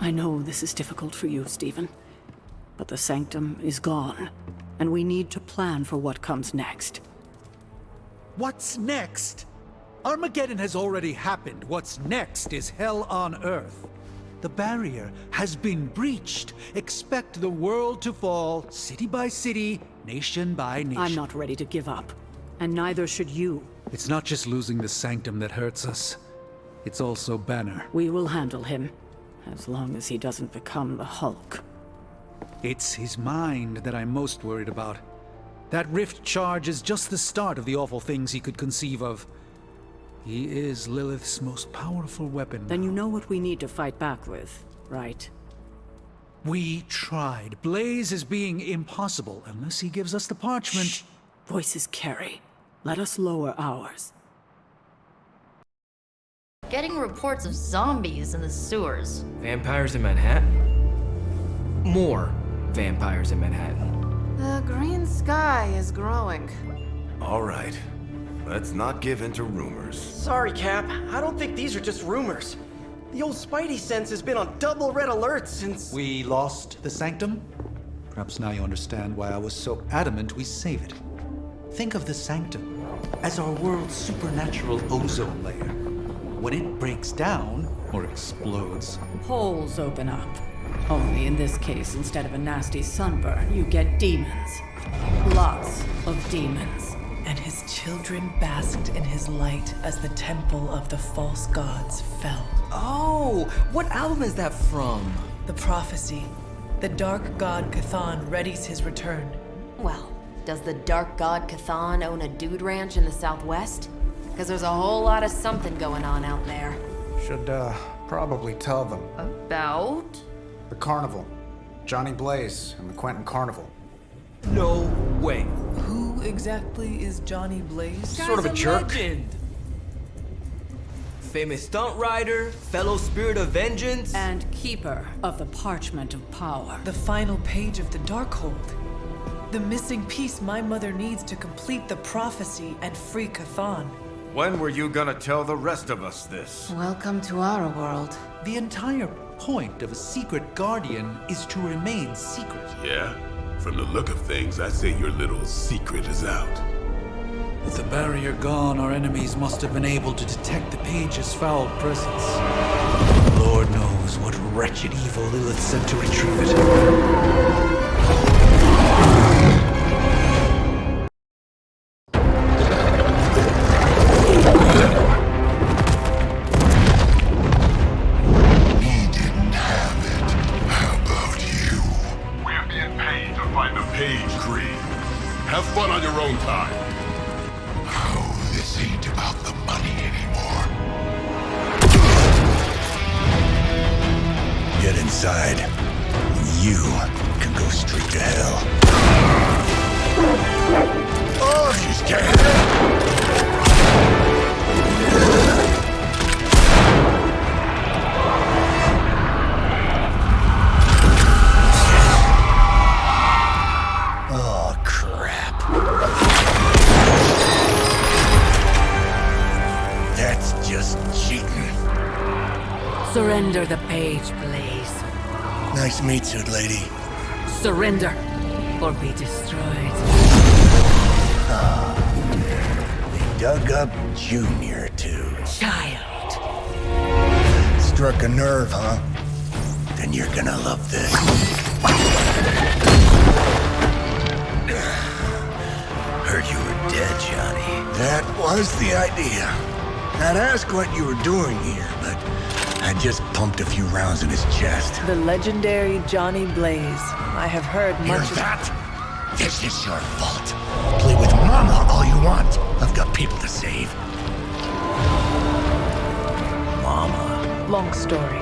I know this is difficult for you, Stephen. But the Sanctum is gone, and we need to plan for what comes next. What's next? Armageddon has already happened. What's next is hell on Earth. The barrier has been breached. Expect the world to fall, city by city, nation by nation. I'm not ready to give up, and neither should you. It's not just losing the Sanctum that hurts us. It's also Banner. We will handle him, as long as he doesn't become the Hulk. It's his mind that I'm most worried about. That rift charge is just the start of the awful things he could conceive of. He is Lilith's most powerful weapon. Then you know what we need to fight back with, right? We tried. Blaze is being impossible unless he gives us the parchment. Shh. Voices carry. Let us lower ours. Getting reports of zombies in the sewers. Vampires in Manhattan? More vampires in Manhattan. The green sky is growing. All right. Let's not give in to rumors. Sorry, Cap. I don't think these are just rumors. The old Spidey sense has been on double red alert since... We lost the Sanctum? Perhaps now you understand why I was so adamant we save it. Think of the Sanctum as our world's supernatural ozone layer. When it breaks down, or explodes... Holes open up. Only in this case, instead of a nasty sunburn, you get demons. Lots of demons. And his children basked in his light as the temple of the false gods fell. Oh, what album is that from? The prophecy. The dark god Cthon readies his return. Well, does the dark god Cthon own a dude ranch in the southwest? Because there's a whole lot of something going on out there. Should, probably tell them. About? The carnival. Johnny Blaze and the Quentin Carnival. No way. Who exactly is Johnny Blaze? Sort of a jerk. Legend. Famous stunt rider, fellow spirit of vengeance. And keeper of the parchment of power. The final page of the Darkhold. The missing piece my mother needs to complete the prophecy and free Cthon. When were you gonna tell the rest of us this? Welcome to our world. The entire point of a secret guardian is to remain secret. Yeah? From the look of things, I say your little secret is out. With the barrier gone, our enemies must have been able to detect the page's foul presence. Lord knows what wretched evil Lilith sent to retrieve it. Have fun on your own time. Oh, this ain't about the money anymore. Get inside. You can go straight to hell. Oh, she's scared. Surrender the page, Blaze. Nice meat suit, lady. Surrender, or be destroyed. They dug up Junior, too. Child. Struck a nerve, huh? Then you're gonna love this. Heard you were dead, Johnny. That was the idea. I'd ask what you were doing here, but I just pumped a few rounds in his chest. The legendary Johnny Blaze. I have heard Hear much that? This is your fault. Play with Mama all you want. I've got people to save. Mama. Long story.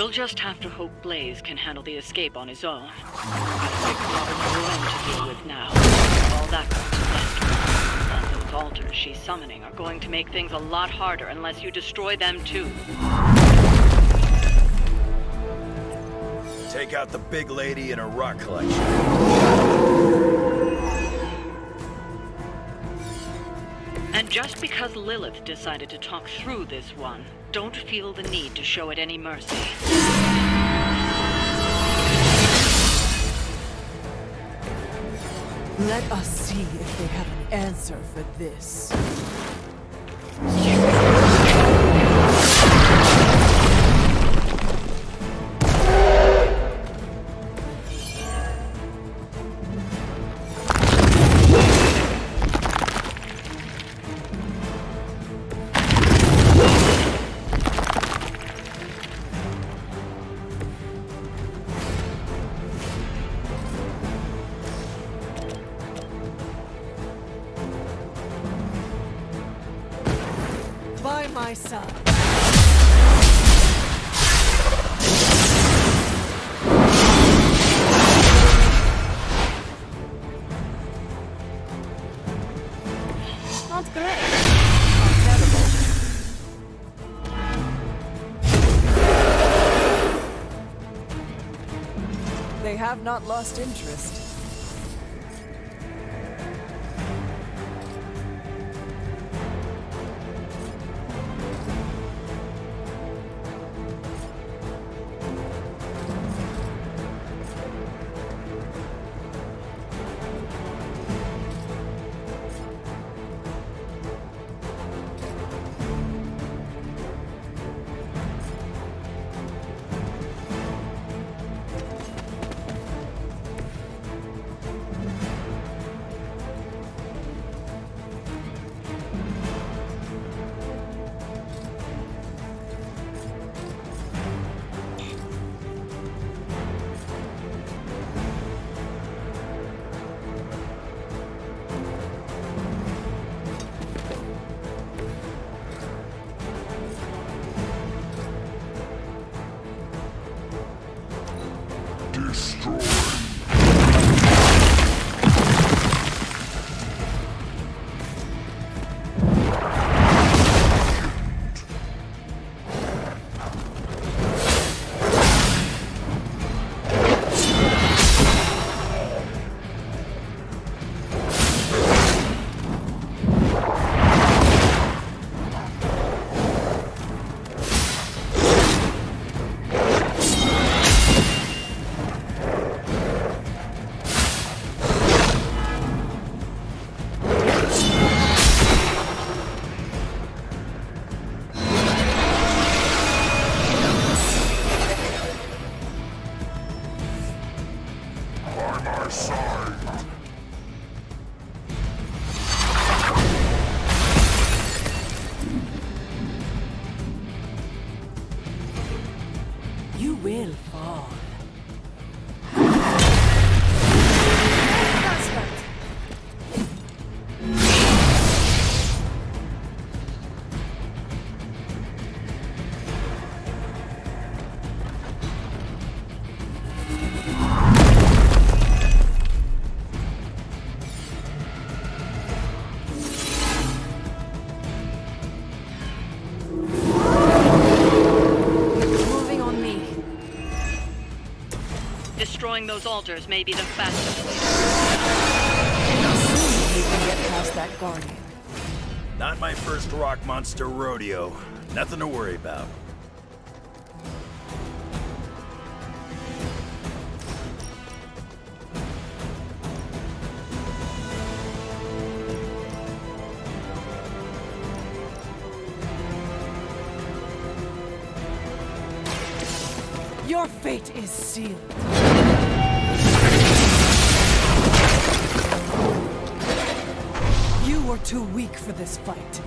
We'll just have to hope Blaze can handle the escape on his own. I've got Robin to deal with now. All that comes to and those altars she's summoning are going to make things a lot harder unless you destroy them too. Take out the big lady and her rock collection. And just because Lilith decided to talk through this one, don't feel the need to show it any mercy. Let us see if they have an answer for this. By my side. Not great. Terrible. They have not lost interest. You will fall. Destroying those altars may be the fastest way. Soon we can get past that guardian. Not my first rock monster rodeo. Nothing to worry about. Your fate is sealed. You were too weak for this fight.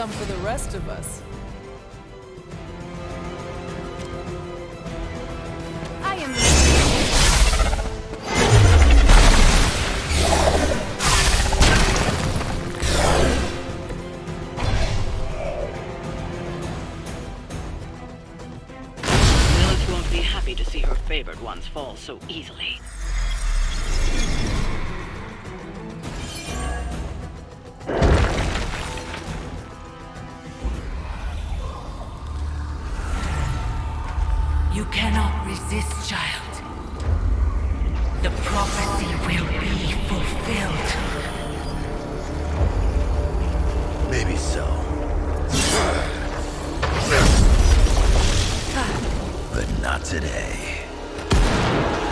some for the rest of us. I am Lilith won't be happy to see her favored ones fall so easily. You cannot resist, child. The prophecy will be fulfilled. Maybe so. But not today.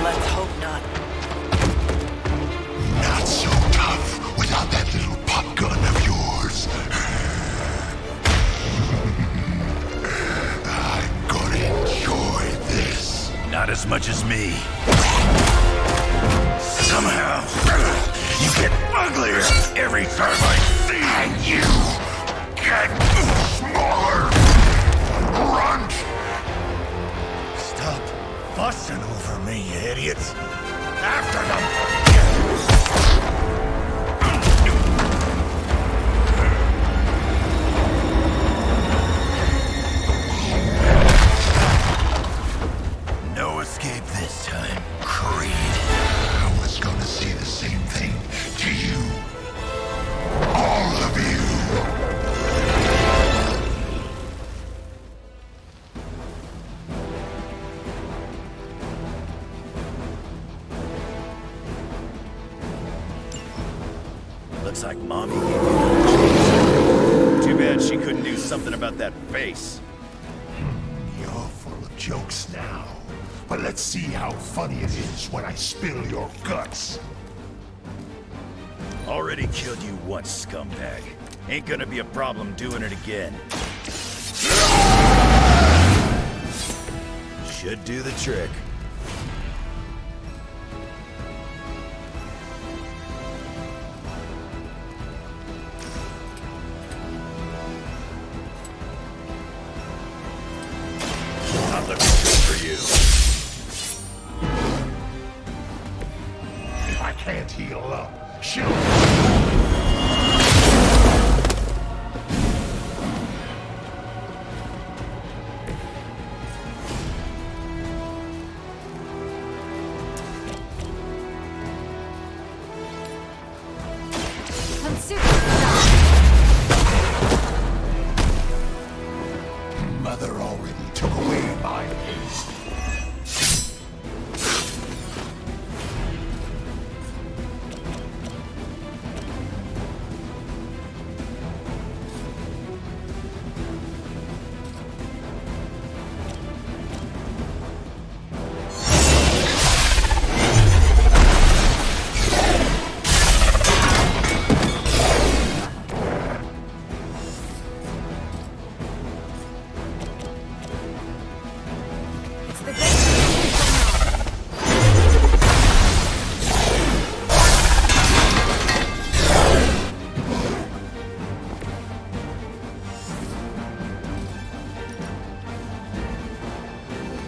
Let's hope not. Not so tough without that little pop gun of yours. I'm gonna enjoy this. Not as much as me. Somehow, you get uglier every time I see you. And you get smaller. Runt! Stop fussing over me, you idiots. After them! No escape this time, Creed. I was gonna say the same thing to you. All of you. Looks like Mommy gave you too bad she couldn't do something about that face. You're full of jokes now. But let's see how funny it is when I spill your guts. Already killed you once, scumbag. Ain't gonna be a problem doing it again. Should do the trick. Not looking good for you. If I can't heal up, shoot! Mother already took away my haste.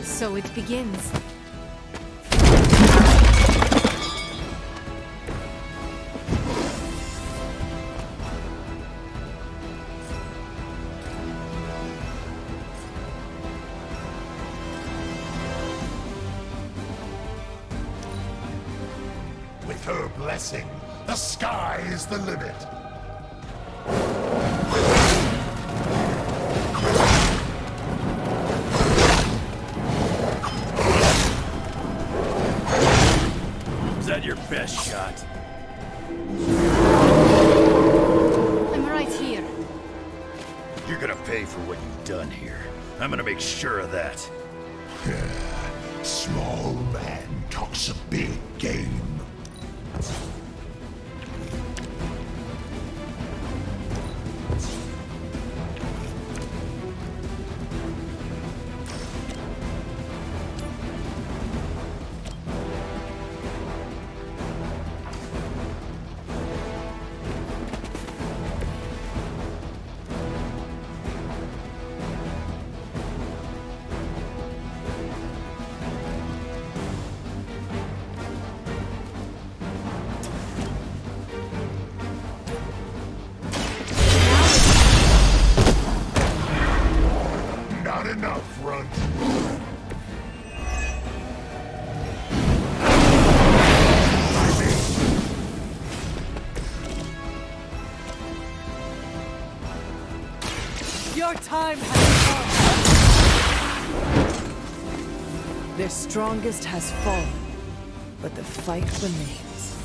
So it begins. With her blessing, the sky is the limit. Is that your best shot? I'm right here. You're gonna pay for what you've done here. I'm gonna make sure of that. Small man talks a big game. strongest has fallen, but the fight remains.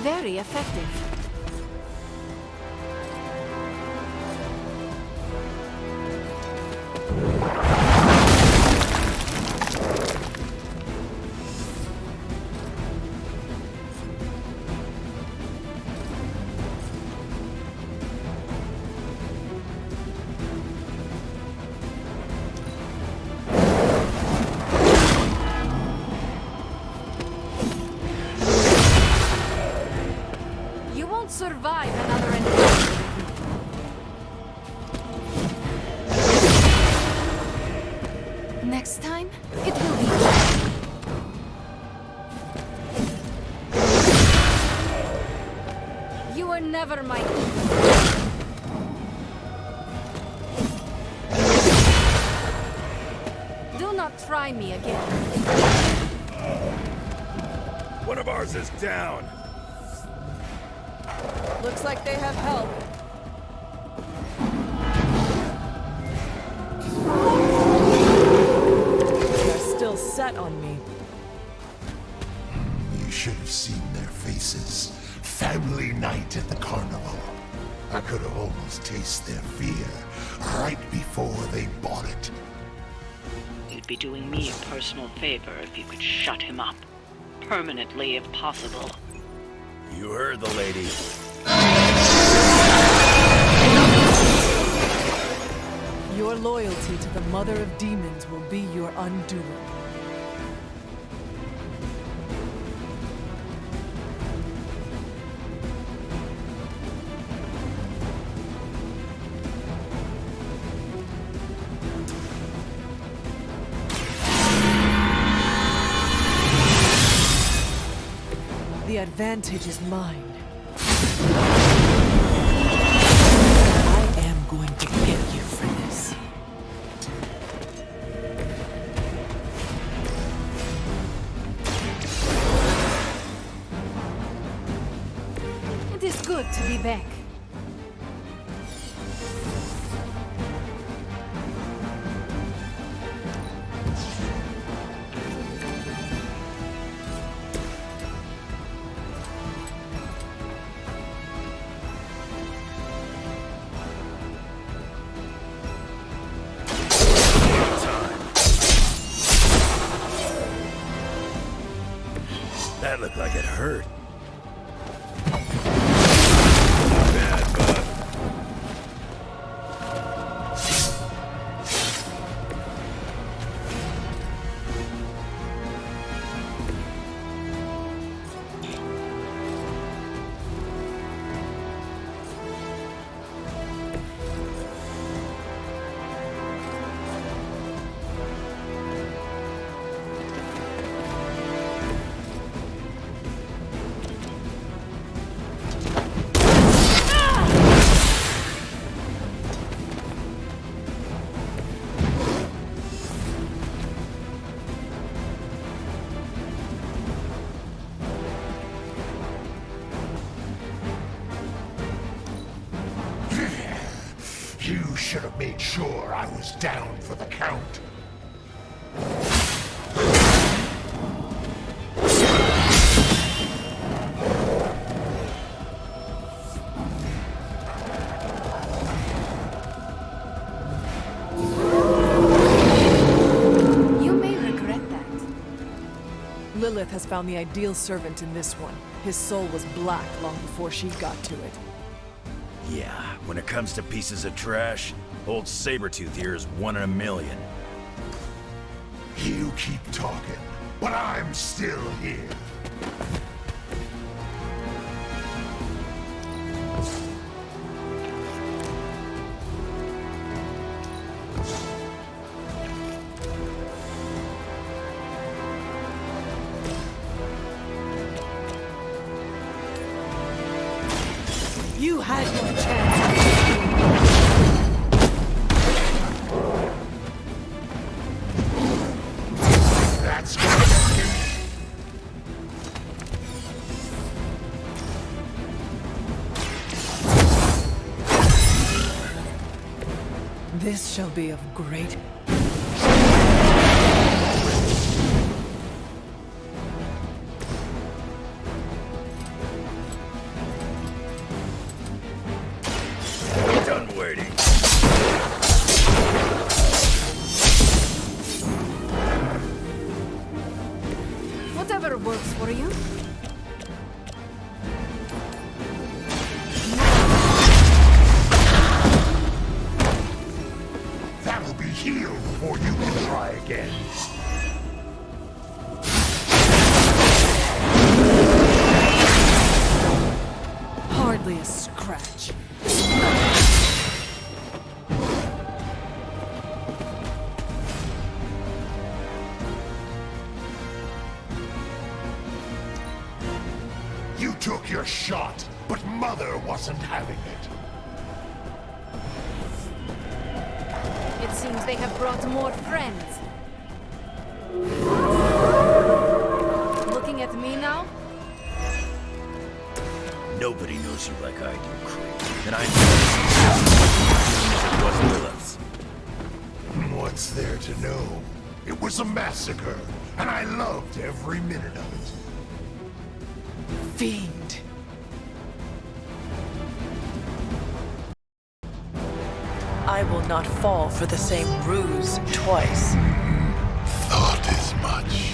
Very effective. Survive another encounter with me. Next time, it will be. You were never my equal. Do not try me again. One of ours is down. Looks like they have help. They're still set on me. You should have seen their faces. Family night at the carnival. I could have almost tasted their fear right before they bought it. You'd be doing me a personal favor if you could shut him up. Permanently, if possible. You heard the lady. Your loyalty to the Mother of Demons will be your undoing. The advantage is mine. I am going to get you for this. It is good to be back. That looked like it hurt. You should have made sure I was down for the count. You may regret that. Lilith has found the ideal servant in this one. His soul was black long before she got to it. Yeah, when it comes to pieces of trash, old Sabretooth here is 1 in a million. You keep talking, but I'm still here. You had your chance. This shall be of great... Done waiting. Whatever works for you. That'll be healed before you can try again. Hardly a scratch. You took your shot, but Mother wasn't having it. It seems they have brought more friends. Looking at me now? Nobody knows you like I do, Craig. And I know it was Lilith's. What's there to know? It was a massacre, and I loved every minute of it. Fiend. I will not fall for the same ruse twice. Thought as much.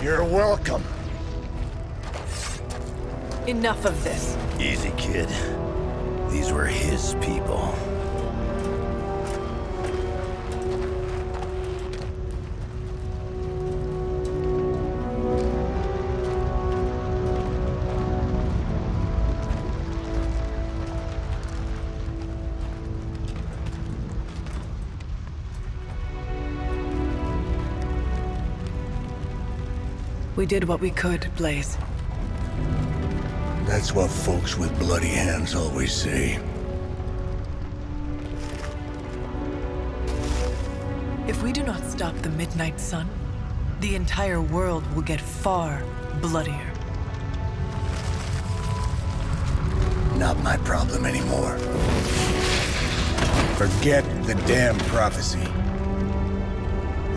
You're welcome. Enough of this. Easy, kid. These were his people. We did what we could, Blaze. That's what folks with bloody hands always say. If we do not stop the Midnight Sun, the entire world will get far bloodier. Not my problem anymore. Forget the damn prophecy.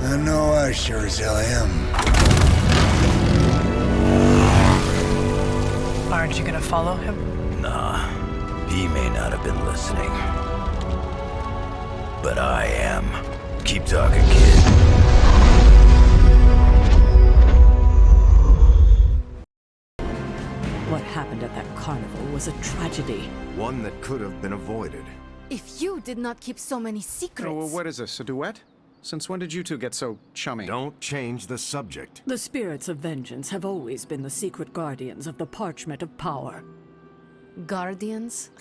I know I sure as hell am. Aren't you gonna follow him? Nah, he may not have been listening. But I am. Keep talking, kid. What happened at that carnival was a tragedy. One that could have been avoided. If you did not keep so many secrets... Oh, well, what is this, a duet? Since when did you two get so chummy? Don't change the subject. The spirits of vengeance have always been the secret guardians of the parchment of power. Guardians?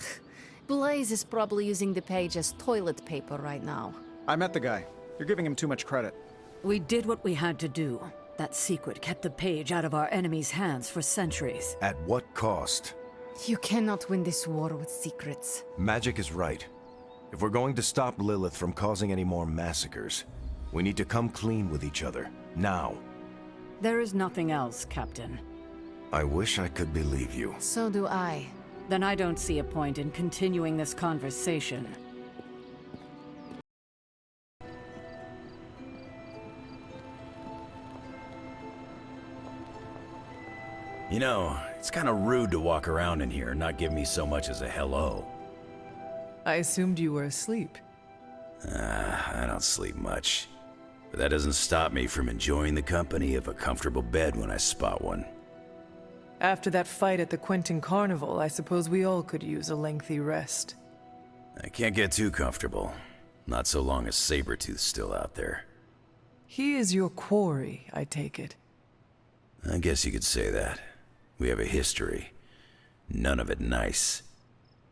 Blaze is probably using the page as toilet paper right now. I met the guy. You're giving him too much credit. We did what we had to do. That secret kept the page out of our enemies' hands for centuries. At what cost? You cannot win this war with secrets. Magic is right. If we're going to stop Lilith from causing any more massacres, we need to come clean with each other, now. There is nothing else, Captain. I wish I could believe you. So do I. Then I don't see a point in continuing this conversation. You know, it's kind of rude to walk around in here and not give me so much as a hello. I assumed you were asleep. I don't sleep much. But that doesn't stop me from enjoying the company of a comfortable bed when I spot one. After that fight at the Quentin Carnival, I suppose we all could use a lengthy rest. I can't get too comfortable. Not so long as Sabretooth's still out there. He is your quarry, I take it. I guess you could say that. We have a history. None of it nice.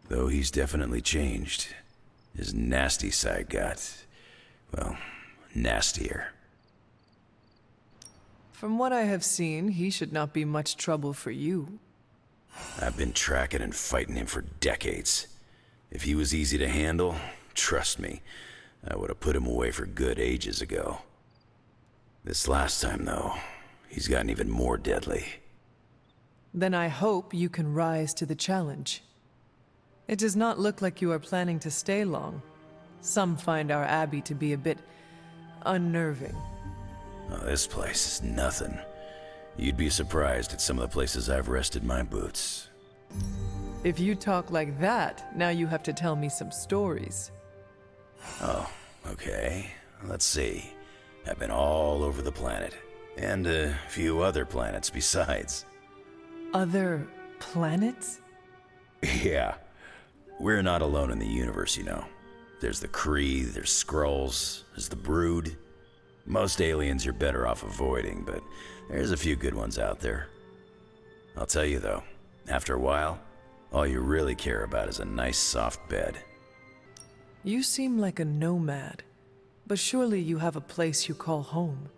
Though he's definitely changed. His nasty side got, well, nastier. From what I have seen, he should not be much trouble for you. I've been tracking and fighting him for decades. If he was easy to handle, trust me, I would have put him away for good ages ago. This last time, though, he's gotten even more deadly. Then I hope you can rise to the challenge. It does not look like you are planning to stay long. Some find our abbey to be a bit unnerving. Oh, this place is nothing. You'd be surprised at some of the places I've rested my boots. If you talk like that, now you have to tell me some stories. Oh, okay. Let's see. I've been all over the planet. And a few other planets besides. Other planets? Yeah. We're not alone in the universe, you know. There's the Kree, there's Skrulls, there's the Brood. Most aliens you're better off avoiding, but there's a few good ones out there. I'll tell you though, after a while, all you really care about is a nice soft bed. You seem like a nomad, but surely you have a place you call home.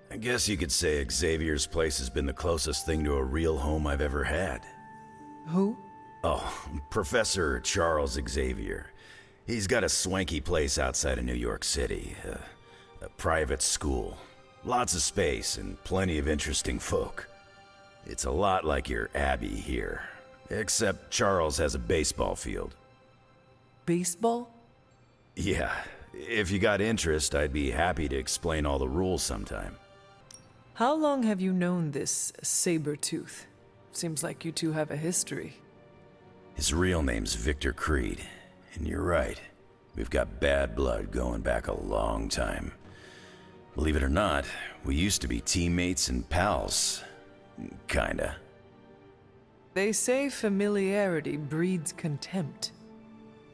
I guess you could say Xavier's place has been the closest thing to a real home I've ever had. Who? Oh, Professor Charles Xavier. He's got a swanky place outside of New York City. A private school. Lots of space and plenty of interesting folk. It's a lot like your Abbey here. Except Charles has a baseball field. Baseball? Yeah. If you got interest, I'd be happy to explain all the rules sometime. How long have you known this Sabretooth? Seems like you two have a history. His real name's Victor Creed. And you're right. We've got bad blood going back a long time. Believe it or not, we used to be teammates and pals. Kinda. They say familiarity breeds contempt.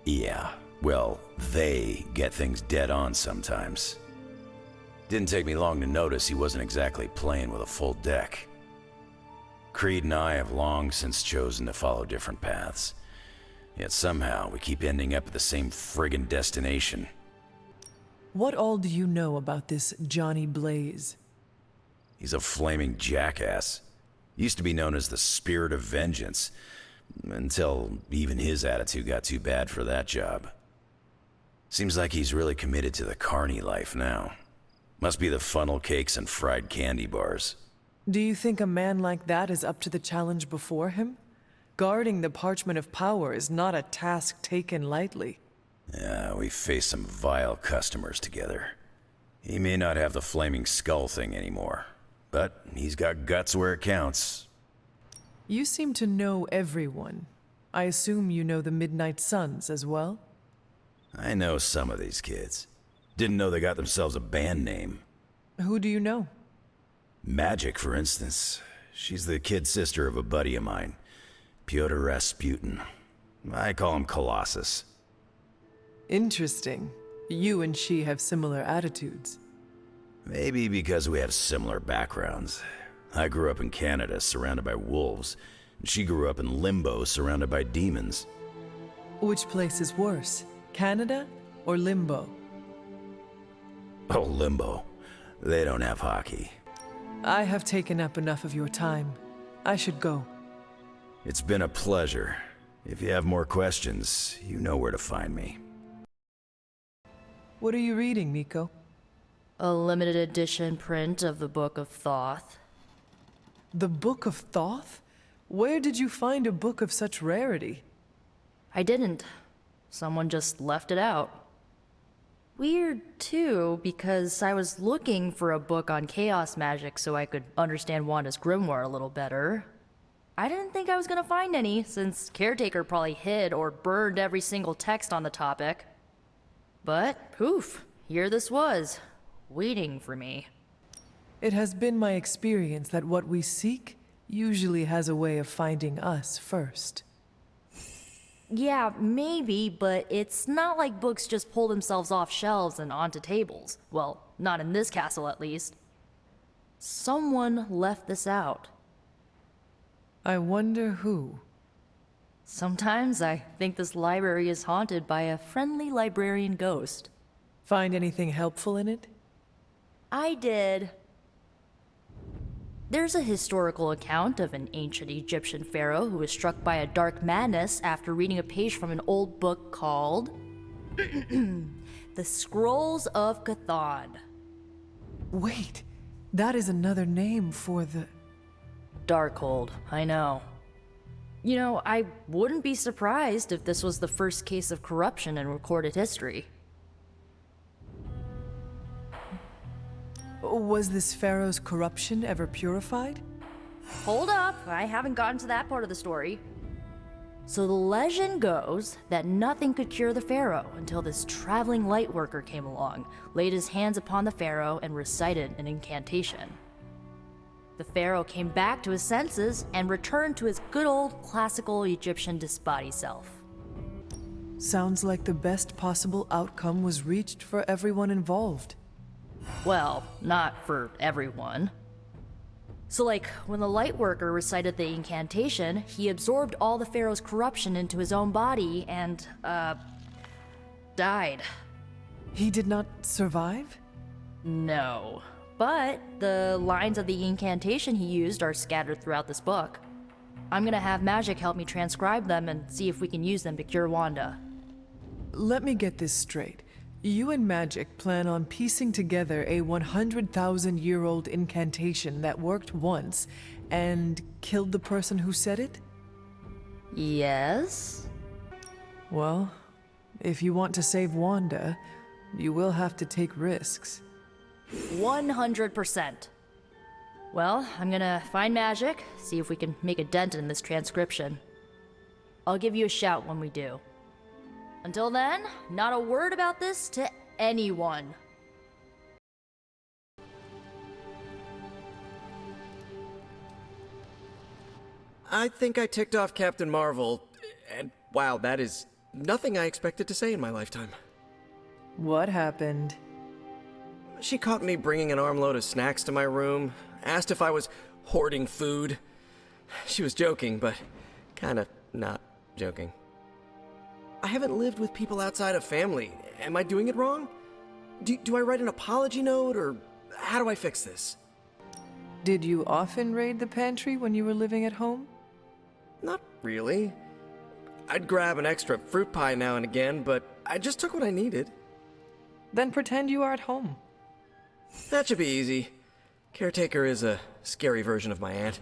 Yeah, well, they get things dead on sometimes. Didn't take me long to notice he wasn't exactly playing with a full deck. Creed and I have long since chosen to follow different paths. Yet somehow we keep ending up at the same friggin' destination. What all do you know about this Johnny Blaze? He's a flaming jackass. Used to be known as the Spirit of Vengeance, until even his attitude got too bad for that job. Seems like he's really committed to the carny life now. Must be the funnel cakes and fried candy bars. Do you think a man like that is up to the challenge before him? Guarding the Parchment of Power is not a task taken lightly. Yeah, we faced some vile customers together. He may not have the flaming skull thing anymore, but he's got guts where it counts. You seem to know everyone. I assume you know the Midnight Suns as well? I know some of these kids. Didn't know they got themselves a band name. Who do you know? Magic, for instance. She's the kid sister of a buddy of mine, Pyotr Rasputin. I call him Colossus. Interesting. You and she have similar attitudes. Maybe because we have similar backgrounds. I grew up in Canada, surrounded by wolves, and she grew up in Limbo, surrounded by demons. Which place is worse, Canada or Limbo? Oh, Limbo. They don't have hockey. I have taken up enough of your time. I should go. It's been a pleasure. If you have more questions, you know where to find me. What are you reading, Nico? A limited edition print of the Book of Thoth. The Book of Thoth? Where did you find a book of such rarity? I didn't. Someone just left it out. Weird, too, because I was looking for a book on chaos magic so I could understand Wanda's grimoire a little better. I didn't think I was gonna find any, since Caretaker probably hid or burned every single text on the topic. But, poof, here this was, waiting for me. It has been my experience that what we seek usually has a way of finding us first. Yeah, maybe, but it's not like books just pull themselves off shelves and onto tables. Well, not in this castle at least. Someone left this out. I wonder who. Sometimes I think this library is haunted by a friendly librarian ghost. Find anything helpful in it? I did. There's a historical account of an ancient Egyptian pharaoh who was struck by a dark madness after reading a page from an old book called The Scrolls of Chthon. Wait, That is another name for the... Darkhold, I know. You know, I wouldn't be surprised if this was the first case of corruption in recorded history. Was this pharaoh's corruption ever purified? Hold up, I haven't gotten to that part of the story. So the legend goes that nothing could cure the pharaoh until this traveling lightworker came along, laid his hands upon the pharaoh, and recited an incantation. The pharaoh came back to his senses and returned to his good old classical Egyptian disbody self. Sounds like the best possible outcome was reached for everyone involved. Well, not for everyone. So like, when the lightworker recited the incantation, he absorbed all the pharaoh's corruption into his own body and, died. He did not survive? No. But the lines of the incantation he used are scattered throughout this book. I'm gonna have Magic help me transcribe them and see if we can use them to cure Wanda. Let me get this straight. You and Magic plan on piecing together a 100,000-year-old incantation that worked once and killed the person who said it? Yes? Well, if you want to save Wanda, you will have to take risks. 100%. Well, I'm gonna find Magic, see if we can make a dent in this transcription. I'll give you a shout when we do. Until then, not a word about this to anyone. I think I ticked off Captain Marvel, and wow, that is nothing I expected to say in my lifetime. What happened? She caught me bringing an armload of snacks to my room, asked if I was hoarding food. She was joking, but kinda not joking. I haven't lived with people outside of family. Am I doing it wrong? Do I write an apology note, or how do I fix this? Did you often raid the pantry when you were living at home? Not really. I'd grab an extra fruit pie now and again, but I just took what I needed. Then pretend you are at home. That should be easy. Caretaker is a scary version of my aunt.